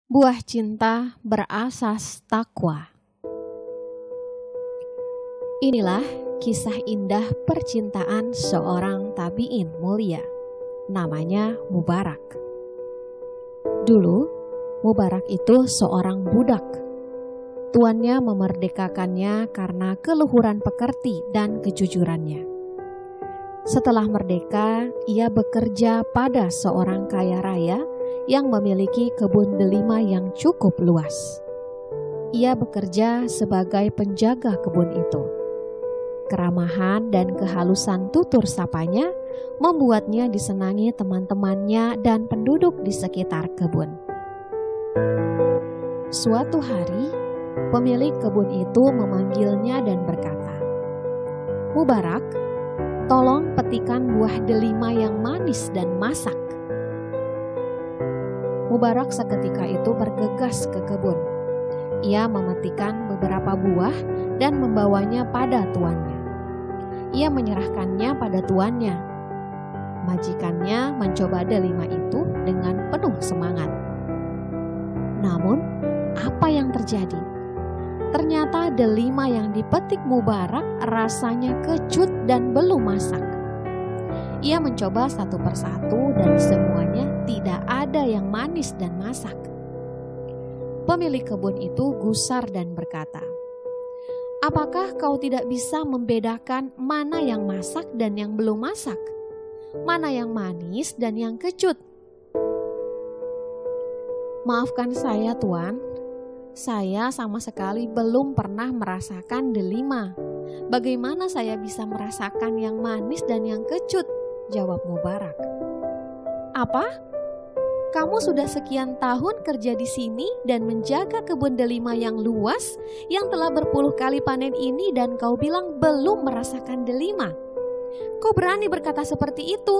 Buah cinta berasas takwa. Inilah kisah indah percintaan seorang tabi'in mulia. Namanya Mubarak. Dulu, Mubarak itu seorang budak. Tuannya memerdekakannya karena keluhuran pekerti dan kejujurannya. Setelah merdeka, ia bekerja pada seorang kaya raya yang memiliki kebun delima yang cukup luas. Ia bekerja sebagai penjaga kebun itu. Keramahan dan kehalusan tutur sapanya membuatnya disenangi teman-temannya dan penduduk di sekitar kebun. Suatu hari, pemilik kebun itu memanggilnya dan berkata, "Mubarak, tolong petikan buah delima yang manis dan masak." Mubarak seketika itu bergegas ke kebun. Ia memetikan beberapa buah dan membawanya pada tuannya. Ia menyerahkannya pada tuannya. Majikannya mencoba delima itu dengan penuh semangat. Namun, apa yang terjadi? Ternyata delima yang dipetik Mubarak rasanya kecut dan belum masak. Ia mencoba satu persatu dan semuanya tidak ada yang manis dan masak. Pemilik kebun itu gusar dan berkata, "Apakah kau tidak bisa membedakan mana yang masak dan yang belum masak? Mana yang manis dan yang kecut?" "Maafkan saya, Tuan. Saya sama sekali belum pernah merasakan delima. Bagaimana saya bisa merasakan yang manis dan yang kecut?" jawab Mubarak. "Apa? Kamu sudah sekian tahun kerja di sini dan menjaga kebun delima yang luas yang telah berpuluh kali panen ini dan kau bilang belum merasakan delima? Kau berani berkata seperti itu?"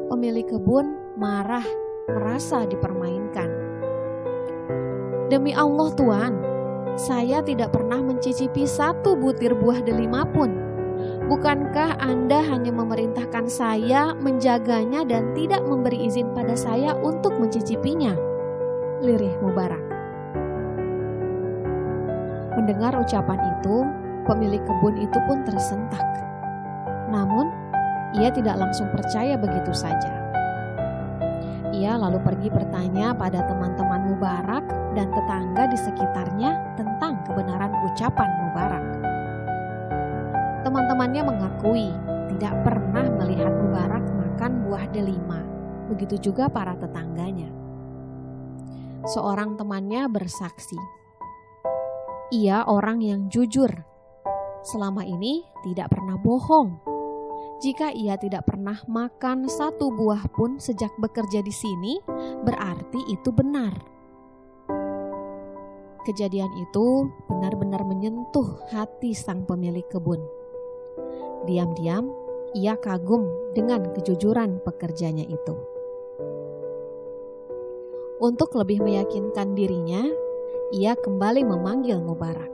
Pemilik kebun marah, merasa dipermainkan. "Demi Allah, Tuan, saya tidak pernah mencicipi satu butir buah delima pun. Bukankah Anda hanya memerintahkan saya menjaganya dan tidak memberi izin pada saya untuk mencicipinya?" lirih Mubarak. Mendengar ucapan itu, pemilik kebun itu pun tersentak. Namun, ia tidak langsung percaya begitu saja. Ia lalu pergi bertanya pada teman-teman Mubarak dan tetangga di sekitarnya tentang kebenaran ucapan Mubarak. Teman-temannya mengakui tidak pernah melihat Mubarak makan buah delima, begitu juga para tetangganya. Seorang temannya bersaksi, ia orang yang jujur. Selama ini tidak pernah bohong. Jika ia tidak pernah makan satu buah pun sejak bekerja di sini, berarti itu benar. Kejadian itu benar-benar menyentuh hati sang pemilik kebun. Diam-diam, ia kagum dengan kejujuran pekerjanya itu. Untuk lebih meyakinkan dirinya, ia kembali memanggil Mubarak.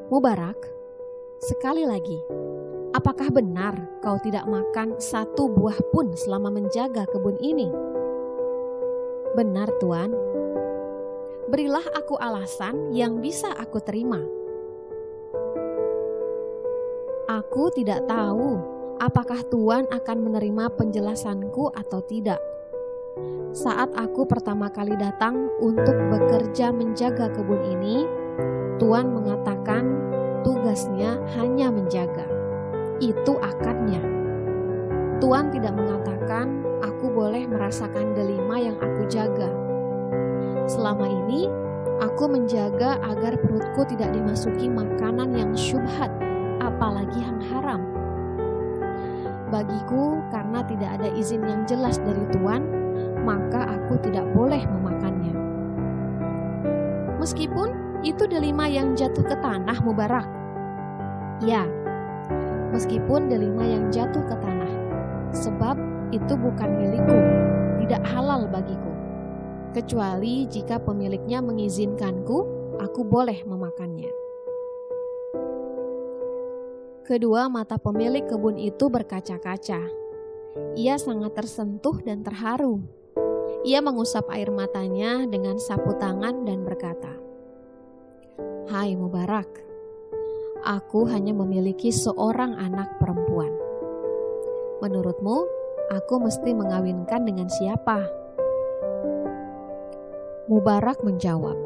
"Mubarak, sekali lagi, apakah benar kau tidak makan satu buah pun selama menjaga kebun ini?" "Benar, Tuan." "Berilah aku alasan yang bisa aku terima." "Aku tidak tahu apakah Tuan akan menerima penjelasanku atau tidak. Saat aku pertama kali datang untuk bekerja menjaga kebun ini, Tuan mengatakan tugasnya hanya menjaga. Itu akadnya. Tuan tidak mengatakan aku boleh merasakan delima yang aku jaga. Selama ini, aku menjaga agar perutku tidak dimasuki makanan yang syubhat, apalagi yang haram. Bagiku, karena tidak ada izin yang jelas dari Tuan, maka aku tidak boleh memakannya." "Meskipun itu delima yang jatuh ke tanah, Mubarak?" "Ya, meskipun delima yang jatuh ke tanah, sebab itu bukan milikku, tidak halal bagiku. Kecuali jika pemiliknya mengizinkanku, aku boleh memakannya." Kedua mata pemilik kebun itu berkaca-kaca. Ia sangat tersentuh dan terharu. Ia mengusap air matanya dengan sapu tangan dan berkata, "Hai Mubarak, aku hanya memiliki seorang anak perempuan. Menurutmu, aku mesti mengawinkan dengan siapa?" Mubarak menjawab,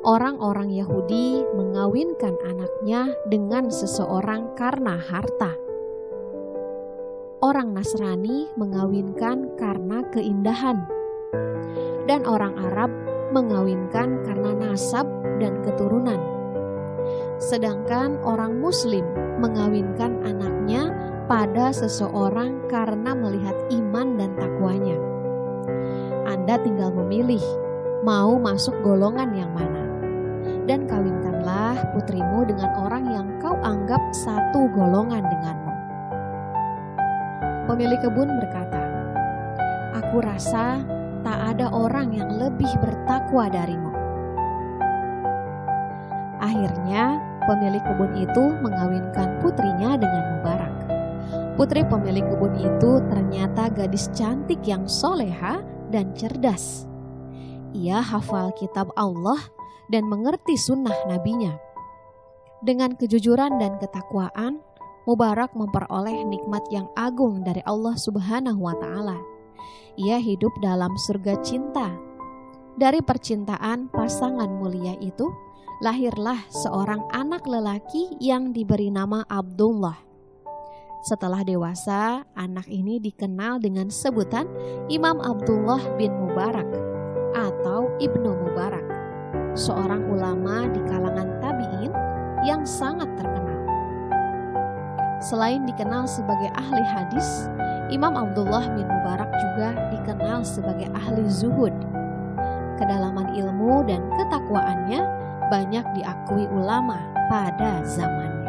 "Orang-orang Yahudi mengawinkan anaknya dengan seseorang karena harta. Orang Nasrani mengawinkan karena keindahan. Dan orang Arab mengawinkan karena nasab dan keturunan. Sedangkan orang Muslim mengawinkan anaknya pada seseorang karena melihat iman dan takwanya. Anda tinggal memilih mau masuk golongan yang mana. Dan kawinkanlah putrimu dengan orang yang kau anggap satu golongan denganmu." Pemilik kebun berkata, "Aku rasa tak ada orang yang lebih bertakwa darimu." Akhirnya pemilik kebun itu mengawinkan putrinya dengan Mubarak. Putri pemilik kebun itu ternyata gadis cantik yang soleha dan cerdas. Ia hafal kitab Allah dan mengerti sunnah nabinya. Dengan kejujuran dan ketakwaan, Mubarak memperoleh nikmat yang agung dari Allah Subhanahu wa Ta'ala. Ia hidup dalam surga cinta. Dari percintaan pasangan mulia itu, lahirlah seorang anak lelaki yang diberi nama Abdullah. Setelah dewasa, anak ini dikenal dengan sebutan Imam Abdullah bin Mubarak atau Ibnu Mubarak, seorang ulama di kalangan tabi'in yang sangat terkenal. Selain dikenal sebagai ahli hadis, Imam Abdullah bin Mubarak juga dikenal sebagai ahli zuhud. Kedalaman ilmu dan ketakwaannya banyak diakui ulama pada zamannya.